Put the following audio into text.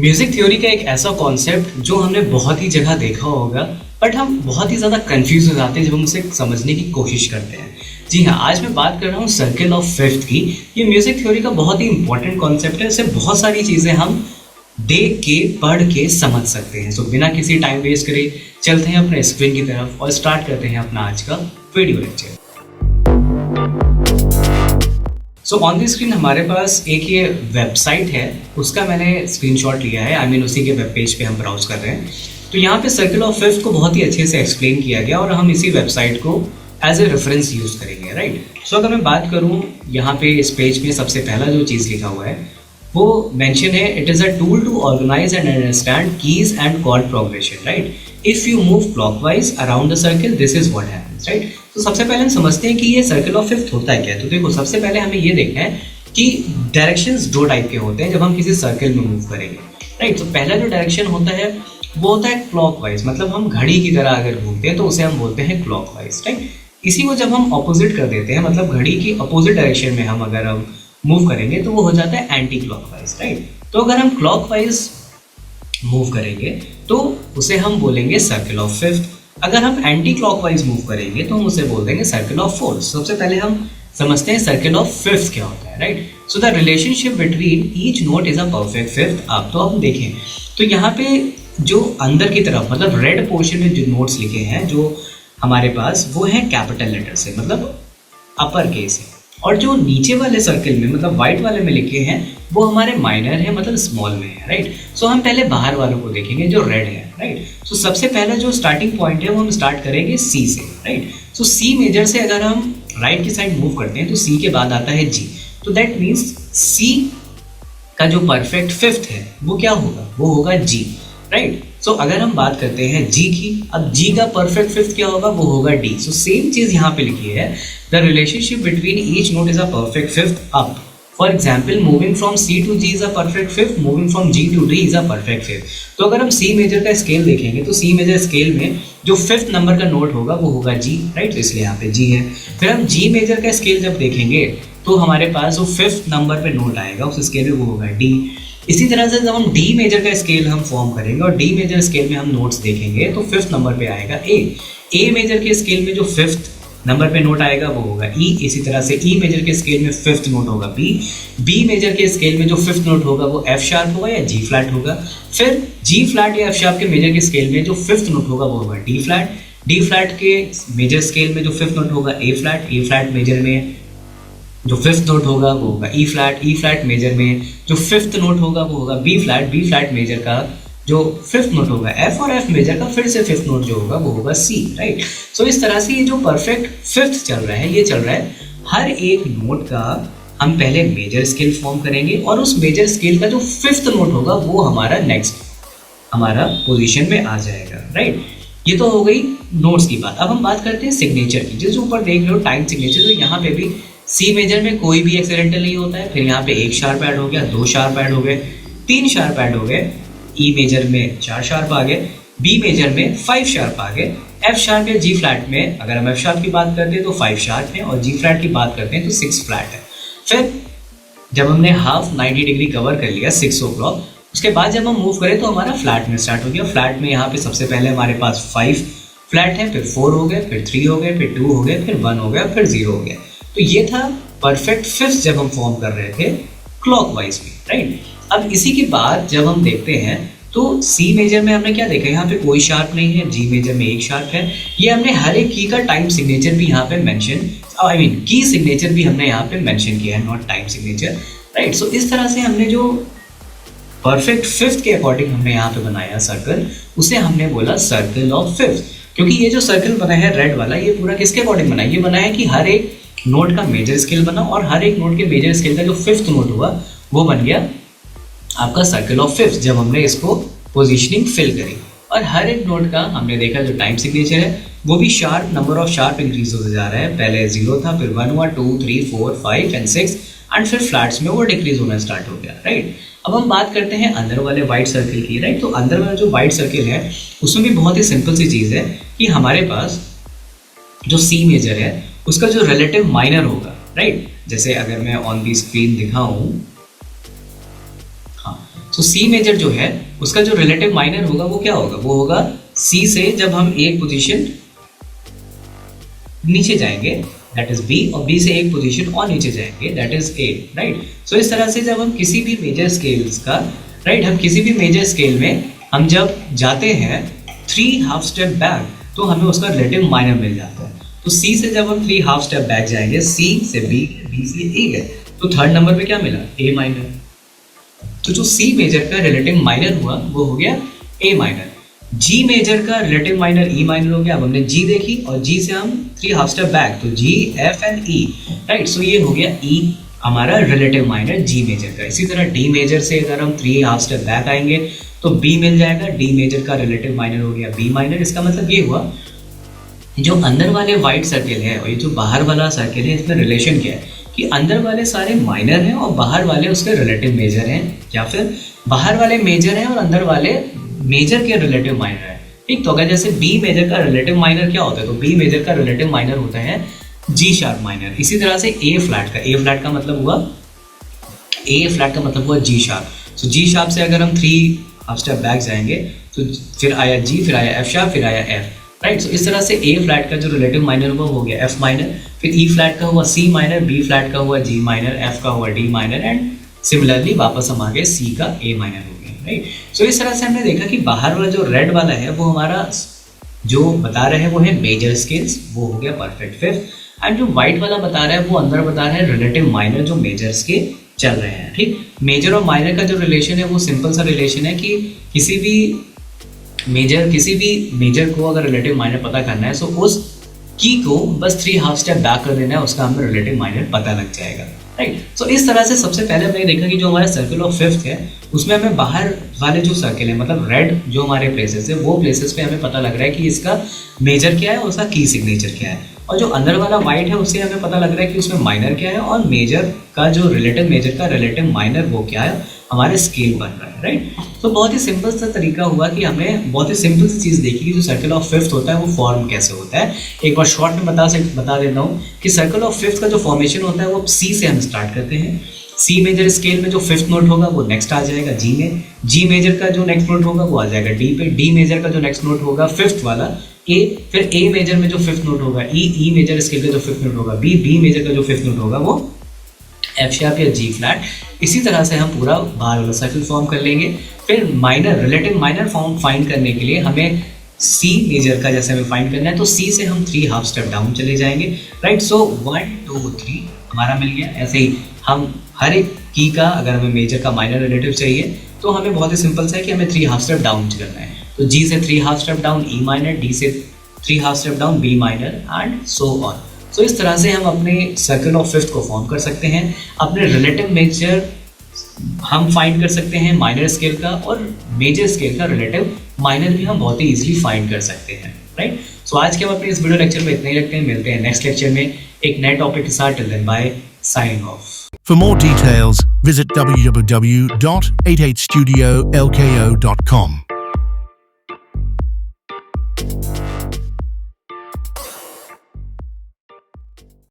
Music theory का एक ऐसा कॉन्सेप्ट जो हमने बहुत ही जगह देखा होगा, बट हम बहुत ही ज़्यादा कंफ्यूज हो जाते हैं जब हम उसे समझने की कोशिश करते हैं। जी हाँ, आज मैं बात कर रहा हूँ सर्किल ऑफ फिफ्थ की। ये म्यूजिक थ्योरी का बहुत ही इंपॉर्टेंट कॉन्सेप्ट है। इससे बहुत सारी चीज़ें हम देख के पढ़ के समझ सकते हैं। सो बिना किसी टाइम वेस्ट करे चलते हैं अपने स्क्रीन की तरफ और स्टार्ट करते हैं अपना आज का video lecture. So on the screen हमारे पास एक ये वेबसाइट है, उसका मैंने स्क्रीनशॉट लिया है। आई मीन उसी के वेब पेज पे हम ब्राउज कर रहे हैं। तो यहाँ पे सर्किल ऑफ फिफ्थ को बहुत ही अच्छे से एक्सप्लेन किया गया और हम इसी वेबसाइट को एज ए रेफरेंस यूज़ करेंगे, राइट। सो अगर मैं बात करूँ यहाँ पे इस पेज में सबसे पहला जो चीज़ लिखा हुआ है वो मेंशन है, it is a tool to organise and understand keys and chord progression, right. If you move clockwise around the circle this is what happens, right. तो सबसे पहले हम समझते हैं कि ये सर्किल ऑफ फिफ्थ होता है क्या। तो देखो, सबसे पहले हमें ये देखना है कि डायरेक्शंस दो टाइप के होते हैं जब हम किसी सर्किल में मूव करेंगे, राइट। तो पहला जो डायरेक्शन होता है वो होता है क्लॉकवाइज, मतलब हम घड़ी की तरह अगर घूमते हैं तो उसे हम बोलते हैं क्लॉकवाइज, राइट। इसी को जब हम ऑपोजिट कर देते हैं, मतलब घड़ी की अपोजिट डायरेक्शन में हम अगर हम मूव करेंगे तो वो हो जाता है एंटी क्लॉकवाइज, राइट। तो अगर हम क्लॉकवाइज मूव करेंगे तो उसे हम बोलेंगे सर्किल ऑफ फिफ्थ। अगर हम एंटी क्लॉकवाइज मूव करेंगे तो हम उसे बोल देंगे सर्किल ऑफ फोर्थ। सबसे पहले हम समझते हैं सर्किल ऑफ फिफ्थ क्या होता है, right. So the relationship between each note is a perfect fifth. अब तो हम देखें तो यहाँ पे जो अंदर की तरफ, मतलब रेड पोर्शन में जो नोट्स लिखे हैं जो हमारे पास, वो है कैपिटल लेटर से, मतलब अपर केस है। और जो नीचे वाले सर्किल में, मतलब व्हाइट वाले में लिखे हैं, वो हमारे माइनर है, मतलब स्मॉल में है, राइट। सो हम पहले बाहर वालों को देखेंगे जो रेड है, राइट। सो सबसे पहला जो स्टार्टिंग पॉइंट है वो हम स्टार्ट करेंगे सी से, राइट। सो सी मेजर से अगर हम राइट की साइड मूव करते हैं तो सी के बाद आता है जी। तो दैट मीन्स सी का जो परफेक्ट फिफ्थ है वो क्या होगा, वो होगा जी, राइट। सो अगर हम बात करते हैं जी की, अब जी का परफेक्ट फिफ्थ क्या होगा, वो होगा डी। सो सेम चीज यहाँ पे लिखी है, the relationship between each note is a perfect fifth up. For example, moving from C to G is a perfect fifth, moving from G to D is a perfect fifth. तो अगर हम सी major का scale देखेंगे तो सी major scale में जो fifth number का note होगा वो होगा जी, राइट। तो इसलिए यहाँ पे जी है। फिर हम जी मेजर का स्केल जब देखेंगे तो हमारे पास जो फिफ्थ नंबर पे नोट आएगा उस स्केल में वो होगा डी। इसी तरह से जब हम डी मेजर का स्केल हम फॉर्म करेंगे और डी मेजर स्केल में हम नोट्स देखेंगे तो फिफ्थ नंबर पे आएगा ए मेजर के स्केल में जो फिफ्थ नंबर पे नोट आएगा वो होगा ई। इसी तरह से ई मेजर के स्केल में फिफ्थ नोट होगा बी मेजर के स्केल में जो फिफ्थ नोट होगा वो एफ शार्प होगा या जी फ्लैट होगा। फिर जी फ्लैट या एफ शार्प के मेजर के स्केल में जो फिफ्थ नोट होगा वो होगा डी फ्लैट के मेजर स्केल में जो फिफ्थ नोट होगा ए फ्लैट मेजर में जो फिफ्थ नोट होगा वो होगा ई फ्लैट मेजर में जो फिफ्थ नोट होगा वो होगा बी फ्लैट मेजर का जो फिफ्थ नोट होगा एफ, और एफ मेजर का फिर से फिफ्थ नोट जो होगा वो होगा सी, राइट। सो इस तरह से ये जो परफेक्ट फिफ्थ चल रहा है, ये चल रहा है हर एक नोट का हम पहले मेजर स्केल फॉर्म करेंगे और उस मेजर स्केल का जो फिफ्थ नोट होगा वो हमारा नेक्स्ट हमारा पोजीशन में आ जाएगा, राइट। ये तो हो गई नोट्स की बात। अब हम बात करते हैं सिग्नेचर की। जो ऊपर देख रहे हो टाइम सिग्नेचर, तो यहाँ पे भी सी मेजर में कोई भी एक्सीडेंटल नहीं होता है। फिर यहाँ पे एक शार्प ऐड हो गया, दो शार्प ऐड हो गए, तीन शार्प ऐड हो गए, ई मेजर में चार शार्प आ गए, बी मेजर में फाइव शार्प आ गए, एफ शार्प या जी फ्लैट में अगर हम एफ शार्प की बात करते हैं तो फाइव शार्प है और जी फ्लैट की बात करते हैं तो सिक्स फ्लैट है। फिर जब हमने हाफ 90 डिग्री कवर कर लिया 6 o'clock, उसके बाद जब हम मूव करें तो हमारा फ्लैट में स्टार्ट हो गया। फ्लैट में यहाँ पे सबसे पहले हमारे पास 5 फ्लैट है, फिर 4 हो गए, फिर 3 हो गए, फिर 2 हो गए, फिर 1 हो गया, फिर 0 हो गया। तो ये था परफेक्ट फिफ्थ जब हम फॉर्म कर रहे थे क्लॉकवाइज में, राइट। अब इसी के बाद जब हम देखते हैं तो सी मेजर में हमने क्या देखा, यहाँ पे कोई शार्प नहीं है, जी मेजर में एक शार्प है। ये हमने हर एक की का टाइम सिग्नेचर भी यहाँ पे मेंशन, आई मीन की सिग्नेचर भी हमने यहाँ पे मेंशन किया है, नॉट टाइम सिग्नेचर, राइट। सो इस तरह से हमने जो परफेक्ट फिफ्थ के अकॉर्डिंग हमने यहाँ पे बनाया सर्कल, उसे हमने बोला सर्कल ऑफ फिफ्थ। क्योंकि ये जो सर्कल बना है रेड वाला, ये पूरा किसके अकॉर्डिंग बना है, ये बना है कि हर एक नोट का मेजर स्केल बना और हर एक नोट के मेजर स्केल का जो फिफ्थ नोट हुआ वो बन गया आपका सर्कल ऑफ फिफ्थ जब हमने इसको पोजीशनिंग फिल करी। और हर एक नोट का हमने देखा जो टाइम सिग्नेचर है वो भी sharp, number of sharp increase होते जा रहा है। पहले 0 था, फिर 1 हुआ, 2 3 4 5 एंड 6 एंड फिर फ्लैट्स में वो डिक्रीज होना स्टार्ट हो गया, राइट। अब हम बात करते हैं अंदर वाले वाइट सर्किल की, राइट। तो अंदर वाला जो वाइट सर्किल है उसमें भी बहुत ही सिंपल सी चीज़ है कि हमारे पास जो सी मेजर है उसका जो रिलेटिव माइनर होगा, राइट। जैसे अगर मैं ऑन दी स्क्रीन दिखाऊं, हाँ, सो सी मेजर जो है उसका जो रिलेटिव माइनर होगा वो क्या होगा, वो होगा सी से जब हम एक पोजीशन नीचे जाएंगे दैट इज बी, और बी से एक पोजीशन और नीचे जाएंगे दैट इज ए, राइट। सो इस तरह से जब हम किसी भी मेजर स्केल्स का, राइट, हम किसी भी मेजर स्केल में हम जब जाते हैं 3 हाफ स्टेप बैक तो हमें उसका रिलेटिव माइनर मिल जाता है। तो सी से जब हम 3 हाफ स्टेप बैक जाएंगे, सी से बी, बी से ए गए, तो थर्ड नंबर पे क्या मिला, ए माइनर। तो जो सी मेजर का रिलेटिव माइनर हुआ वो हो गया ए माइनर। जी मेजर का रिलेटिव माइनर ई माइनर हो गया। अब हमने जी देखी और जी से हम 3 हाफ स्टेप बैक, तो जी एफ एंड ई, राइट। सो ये हो गया ई हमारा रिलेटिव माइनर जी मेजर का। इसी तरह डी मेजर से अगर हम 3 हाफ स्टेप बैक आएंगे तो बी मिल जाएगा, डी मेजर का रिलेटिव माइनर हो गया बी माइनर। इसका मतलब ये हुआ जो अंदर वाले वाइट सर्किल है और ये जो बाहर वाला सर्किल है, इसमें रिलेशन क्या है कि अंदर वाले सारे माइनर हैं और बाहर वाले उसके रिलेटिव मेजर हैं, या फिर बाहर वाले मेजर हैं और अंदर वाले मेजर के रिलेटिव माइनर है, ठीक। तो अगर जैसे बी मेजर का रिलेटिव माइनर क्या होता है, तो बी मेजर का रिलेटिव माइनर होता है जी शार्प माइनर। इसी तरह से ए फ्लैट का मतलब हुआ जी शार्प। तो जी शार्प से अगर हम 3 हाफ स्टेप बैक जाएंगे तो फिर आया जी, फिर आया एफ शार्प, फिर आया एफ, राइट। सो इस तरह से ए फ्लैट का जो रिलेटिव माइनर हुआ हो गया एफ माइनर, फिर ई फ्लैट का हुआ सी माइनर, बी फ्लैट का हुआ जी माइनर, एफ का हुआ डी माइनर, एंड सिमिलरली वापस हम आ गए सी का ए माइनर हो गया, राइट। सो इस तरह से हमने देखा कि बाहर वाला जो रेड वाला है वो हमारा जो बता रहे हैं वो है मेजर स्केल्स, वो हो गया परफेक्ट फिफ्थ। एंड जो व्हाइट वाला बता रहा है वो अंदर बता रहा है रिलेटिव माइनर जो मेजर स्केल चल रहे हैं, ठीक। मेजर और माइनर का जो रिलेशन है वो सिंपल सा रिलेशन है कि किसी भी मेजर को अगर रिलेटिव माइनर पता करना है तो उस की को बस 3 हाफ स्टेप बैक कर देना है, उसका हमें रिलेटिव माइनर पता लग जाएगा, राइट। सो इस तरह से सबसे पहले हमने देखा कि जो हमारा सर्किल ऑफ फिफ्थ है उसमें हमें बाहर वाले जो सर्किल है, मतलब रेड जो हमारे प्लेसेस है वो प्लेसेस पे हमें पता लग रहा है कि इसका मेजर क्या है और उसका की सिग्नेचर क्या है, और जो अंदर वाला वाइट है उससे हमें पता लग रहा है कि उसमें माइनर क्या है और मेजर का जो रिलेटिव माइनर वो क्या है, हमारे स्केल बन रहा है, राइट। तो बहुत ही सिंपल सा तरीका हुआ कि हमने बहुत ही सिंपल सी चीज़ देखी कि जो सर्कल ऑफ फिफ्थ होता है वो फॉर्म कैसे होता है। एक बार शॉर्ट में बता देता हूँ कि सर्कल ऑफ फिफ्थ का जो फॉर्मेशन होता है वो सी से हम स्टार्ट करते हैं। सी मेजर स्केल में जो फिफ्थ नोट होगा वो नेक्स्ट आ जाएगा जी में, जी मेजर का जो नेक्स्ट नोट होगा वो आ जाएगा डी पे, डी मेजर का जो नेक्स्ट नोट होगा फिफ्थ वाला ए, फिर ए मेजर में जो फिफ्थ नोट होगा ई मेजर स्केल का जो फिफ्थ नोट होगा बी मेजर का जो फिफ्थ नोट होगा वो एफ शार्प या जी फ्लैट। इसी तरह से हम पूरा बाहर वाला सर्कल फॉर्म कर लेंगे। फिर रिलेटिव माइनर फॉर्म फाइंड करने के लिए हमें सी मेजर का जैसे हमें फाइंड करना है तो सी से हम 3 हाफ स्टेप डाउन चले जाएंगे, राइट। सो 1 2 3 हमारा मिल गया। ऐसे ही हम हर एक की का अगर हमें मेजर का माइनर रिलेटिव चाहिए तो हमें बहुत ही सिंपल सा है कि हमें 3 हाफ स्टेप डाउन करना है। तो जी से 3 half step down E minor, D से 3 half step down B minor and so on. So इस तरह से हम अपने सर्कल ऑफ फिफ्थ को फॉर्म कर सकते हैं। अपने रिलेटिव मेजर हम फाइंड कर सकते हैं माइनर स्केल का, और मेजर स्केल का रिलेटिव माइनर भी हम बहुत ही इजीली फाइंड कर सकते हैं, राइट। सो आज के हम अपने इस वीडियो लेक्चर में इतना ही रखते हैं। मिलते हैं नेक्स्ट लेक्चर में एक नए टॉपिक के साथ। Till then bye, sign off. For more details, visit www.88studiolko.com.